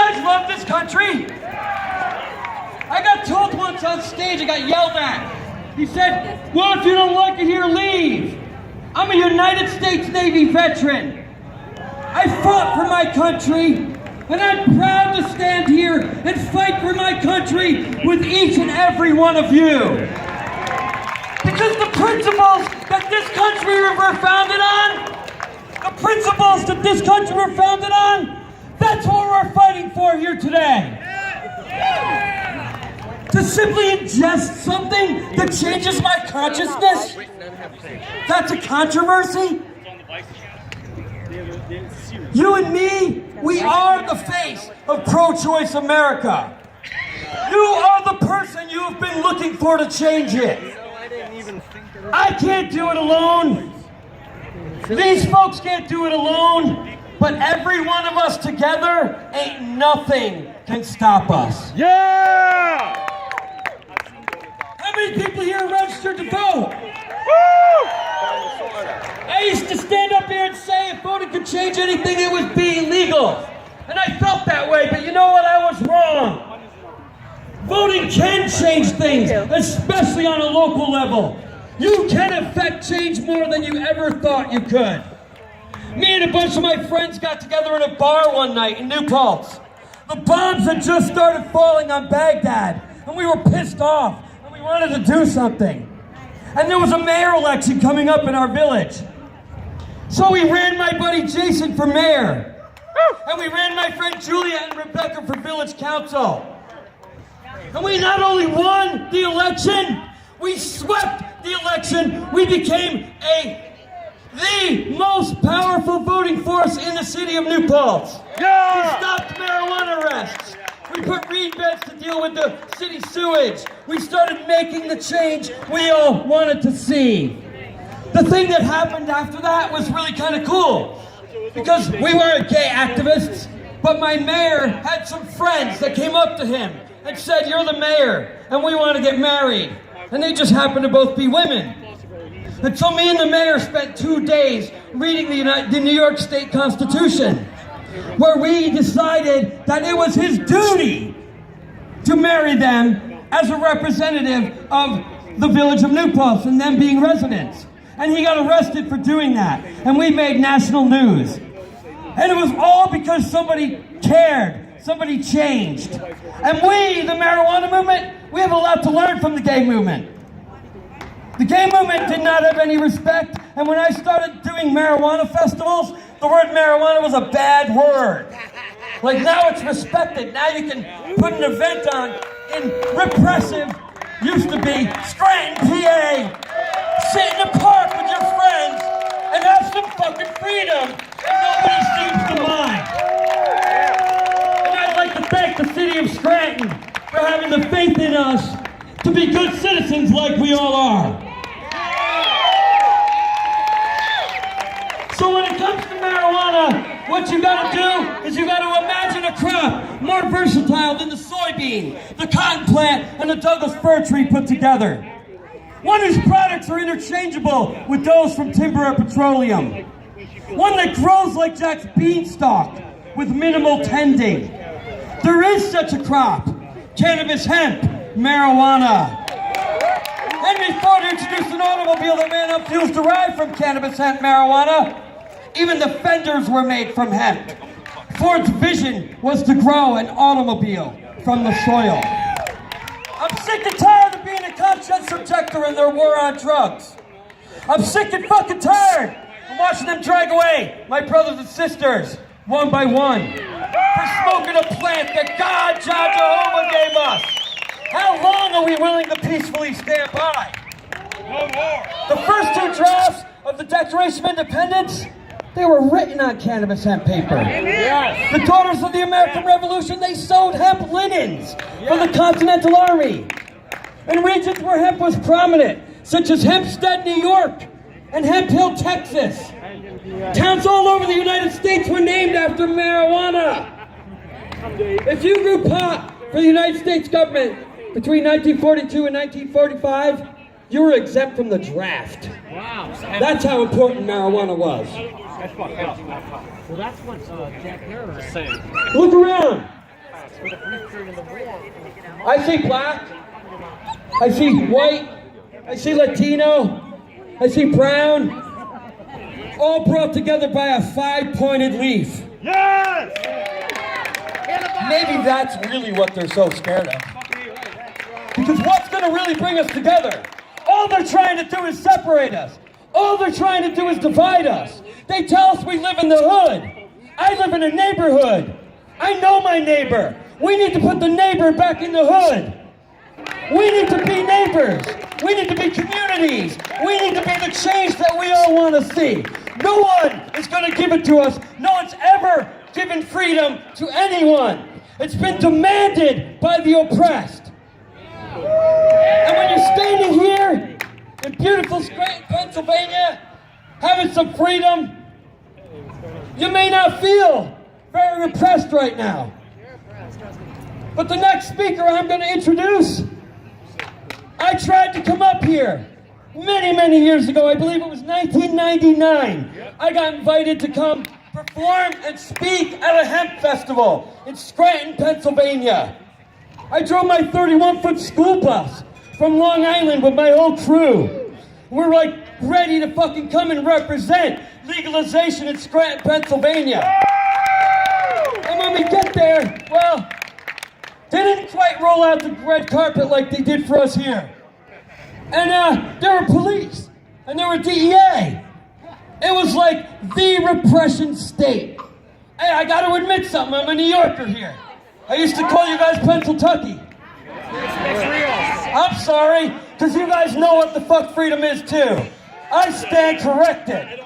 guys love this country? I got told once on stage, I got yelled at. He said, well, if you don't like it here, leave. I'm a United States Navy veteran. I fought for my country, and I'm proud to stand here and fight for my country with each and every one of you. Because the principles that this country were founded on, that's what we're fighting for here today. To simply ingest something that changes my consciousness, that's a controversy? You and me, we are the face of pro-choice America. You are the person you have been looking for to change it. I can't do it alone. These folks can't do it alone. But every one of us together, ain't nothing can stop us. Yeah! How many people here are registered to vote? Woo! I used to stand up here and say if voting could change anything, it would be illegal. And I felt that way, but you know what? I was wrong. Voting can change things, especially on a local level. You can affect change more than you ever thought you could. Me and a bunch of my friends got together in a bar one night in New Paltz. The bombs had just started falling on Baghdad, and we were pissed off, and we wanted to do something. And there was a mayor election coming up in our village. So we ran my buddy Jason for mayor. And we ran my friend Julia and Rebecca for village council. And we not only won the election, we swept the election. We became the most powerful voting force in the city of New Paltz. Yeah! We stopped marijuana arrests. We put reed beds to deal with the city sewage. We started making the change we all wanted to see. The thing that happened after that was really kind of cool. Because we weren't gay activists, but my mayor had some friends that came up to him and said, you're the mayor, and we want to get married. And they just happened to both be women. And so me and the mayor spent 2 days reading the New York State Constitution, where we decided that it was his duty to marry them as a representative of the village of New Paltz and them being residents. And he got arrested for doing that. And we made national news. And it was all because somebody cared. Somebody changed. And we, the marijuana movement, we have a lot to learn from the gay movement. The gay movement did not have any respect, and when I started doing marijuana festivals, the word marijuana was a bad word. Like now it's respected. Now you can put an event on in repressive, used to be Scranton, PA. Sit in the park with your friends and have some fucking freedom, and nobody seems to mind. And I'd like to thank the city of Scranton for having the faith in us to be good citizens like we all are. So when it comes to marijuana, what you gotta do is you gotta imagine a crop more versatile than the soybean, the cotton plant, and the Douglas fir tree put together. One whose products are interchangeable with those from timber or petroleum. One that grows like Jack's beanstalk with minimal tending. There is such a crop, cannabis hemp, marijuana. Henry Ford introduced an automobile that ran on fuels derived from cannabis hemp marijuana. Even the fenders were made from hemp. Ford's vision was to grow an automobile from the soil. I'm sick and tired of being a conscience objector in their war on drugs. I'm sick and fucking tired of watching them drag away my brothers and sisters, one by one, for smoking a plant that God, Jah Jehovah, gave us. How long are we willing to peacefully stand by? No more. The first 2 drafts of the Declaration of Independence, they were written on cannabis hemp paper. Yes. The daughters of the American Revolution, they sewed hemp linens for the Continental Army. In regions where hemp was prominent, such as Hempstead, New York, and Hemp Hill, Texas. Towns all over the United States were named after marijuana. If you grew pot for the United States government between 1942 and 1945, you were exempt from the draft. Wow. That's how important marijuana was. That's fucked up. Well, that's what Jack Harris is saying. Look around. I see black, I see white, I see Latino, I see brown, all brought together by a 5-pointed leaf. Yes! Maybe that's really what they're so scared of. Because what's going to really bring us together? All they're trying to do is separate us. All they're trying to do is divide us. They tell us we live in the hood. I live in a neighborhood. I know my neighbor. We need to put the neighbor back in the hood. We need to be neighbors. We need to be communities. We need to be the change that we all want to see. No one is going to give it to us. No one's ever given freedom to anyone. It's been demanded by the oppressed. And when you're standing here in beautiful Scranton, Pennsylvania, having some freedom, you may not feel very repressed right now. But the next speaker I'm going to introduce, I tried to come up here many years ago. I believe it was 1999. I got invited to come perform and speak at a hemp festival in Scranton, Pennsylvania. I drove my 31-foot school bus from Long Island with my whole crew. We're like ready to fucking come and represent legalization in Scranton, Pennsylvania. And when we get there, well, they didn't quite roll out the red carpet like they did for us here. And there were police, and there were DEA. It was like the repression state. Hey, I got to admit something, I'm a New Yorker here. I used to call you guys Pennsyltucky. I'm sorry, because you guys know what the fuck freedom is too. I stand corrected.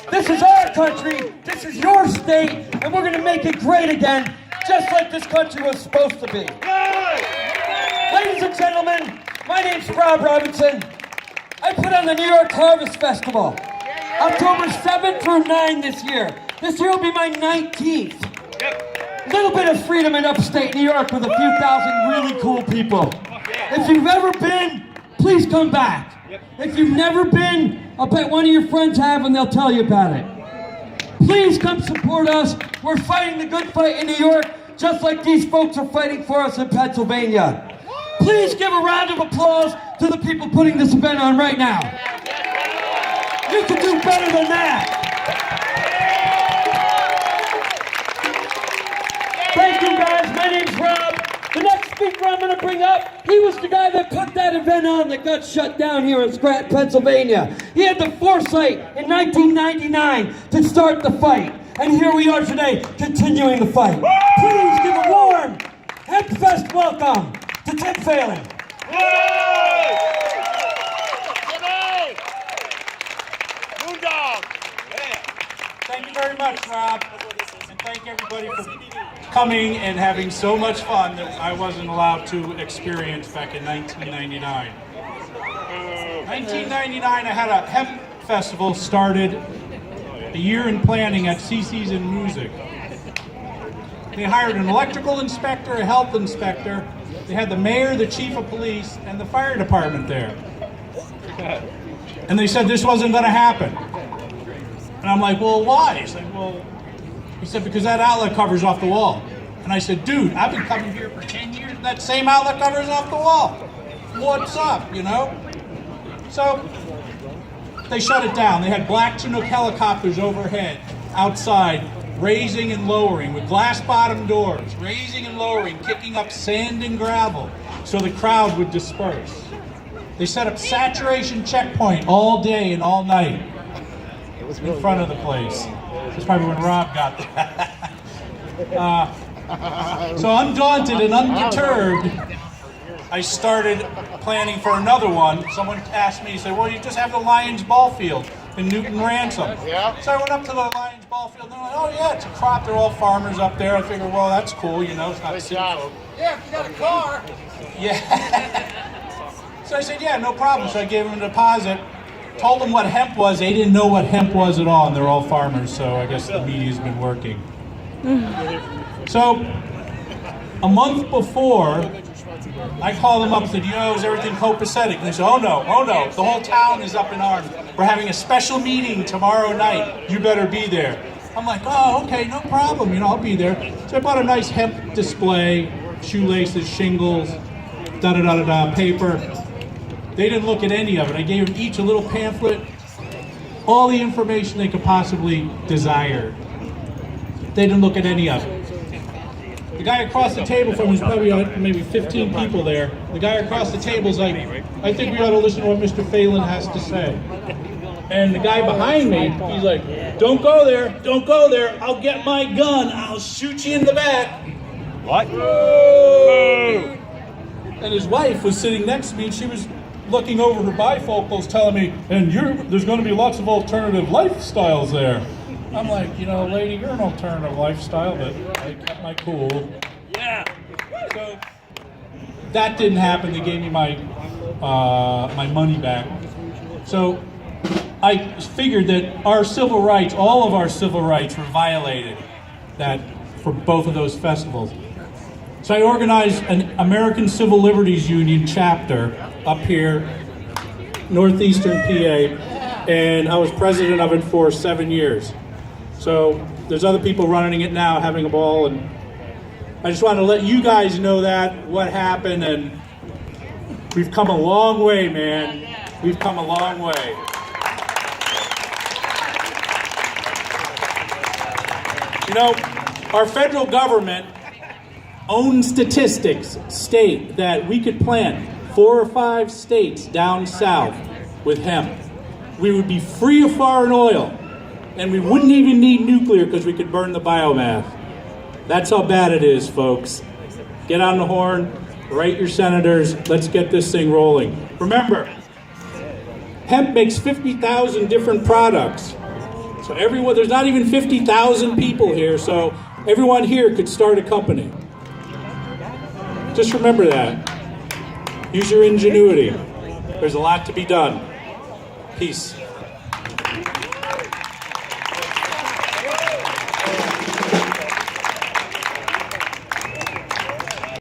This is our country, this is your state, and we're going to make it great again, just like this country was supposed to be. Ladies and gentlemen, my name's Rob Robinson. I put on the New York Harvest Festival, October 7th through 9 this year. This year will be my 19th. Little bit of freedom in upstate New York with a few thousand really cool people. If you've ever been, please come back. If you've never been, I'll bet one of your friends have and they'll tell you about it. Please come support us. We're fighting the good fight in New York, just like these folks are fighting for us in Pennsylvania. Please give a round of applause to the people putting this event on right now. You can do better than that. Thank you guys, my name's Rob. The next speaker I'm going to bring up, he was the guy that put that event on that got shut down here in Scranton, Pennsylvania. He had the foresight in 1999 to start the fight. And here we are today, continuing the fight. Please give a warm HempFest welcome to Tim Phelan. Thank you very much, Rob. And thank everybody for coming and having so much fun that I wasn't allowed to experience back in 1999. 1999, I had a hemp festival started a year in planning at CC's in Music. They hired an electrical inspector, a health inspector. They had the mayor, the chief of police, and the fire department there. And they said this wasn't going to happen. And I'm like, well, why? He's like, well, he said, because that outlet cover's off the wall. And I said, dude, I've been coming here for 10 years, and that same outlet cover's off the wall. What's up, you know? So they shut it down. They had black Chinook helicopters overhead, outside, raising and lowering with glass bottom doors, raising and lowering, kicking up sand and gravel so the crowd would disperse. They set up saturation checkpoint all day and all night in front of the place. That's probably when Rob got there. So undaunted and undeterred, I started planning for another one. Someone asked me, he said, well, you just have the Lions ball field in Newton Ransom. Yeah. So I went up to the Lions ball field, and they're like, oh yeah, it's a crop, they're all farmers up there. I figured, well, that's cool, you know, it's not city folk. Yeah, if you got a car. Yeah. So I said, yeah, no problem. So I gave them a deposit, told them what hemp was. They didn't know what hemp was at all, and they're all farmers, so I guess the media's been working. So a month before, I called them up and said, you know, is everything copacetic? And they said, oh no, the whole town is up in arms. We're having a special meeting tomorrow night. You better be there. I'm like, oh, okay, no problem, I'll be there. So I bought a nice hemp display, shoelaces, shingles, da-da-da-da-da, paper. They didn't look at any of it. I gave them each a little pamphlet, all the information they could possibly desire. They didn't look at any of it. The guy across the table from me, there's probably maybe 15 people there. The guy across the table's like, I think we ought to listen to what Mr. Phelan has to say. And the guy behind me, he's like, don't go there, don't go there. I'll get my gun, I'll shoot you in the back. What? Whoa. And his wife was sitting next to me, and she was looking over her bifocals telling me, and there's going to be lots of alternative lifestyles there. I'm like, lady, you're an alternative lifestyle, but I kept my cool. Yeah. So that didn't happen. They gave me my my money back. So I figured that our civil rights, all of our civil rights, were violated for both of those festivals. So I organized an American Civil Liberties Union chapter up here, northeastern PA, and I was president of it for 7 years. So there's other people running it now, having a ball, and I just wanted to let you guys know what happened, and we've come a long way, man. We've come a long way. Our federal government own statistics state that we could plant 4 or 5 states down south with hemp. We would be free of foreign oil, and we wouldn't even need nuclear because we could burn the biomass. That's how bad it is, folks. Get on the horn, write your senators, let's get this thing rolling. Remember, hemp makes 50,000 different products. So there's not even 50,000 people here, so everyone here could start a company. Just remember that. Use your ingenuity. There's a lot to be done. Peace.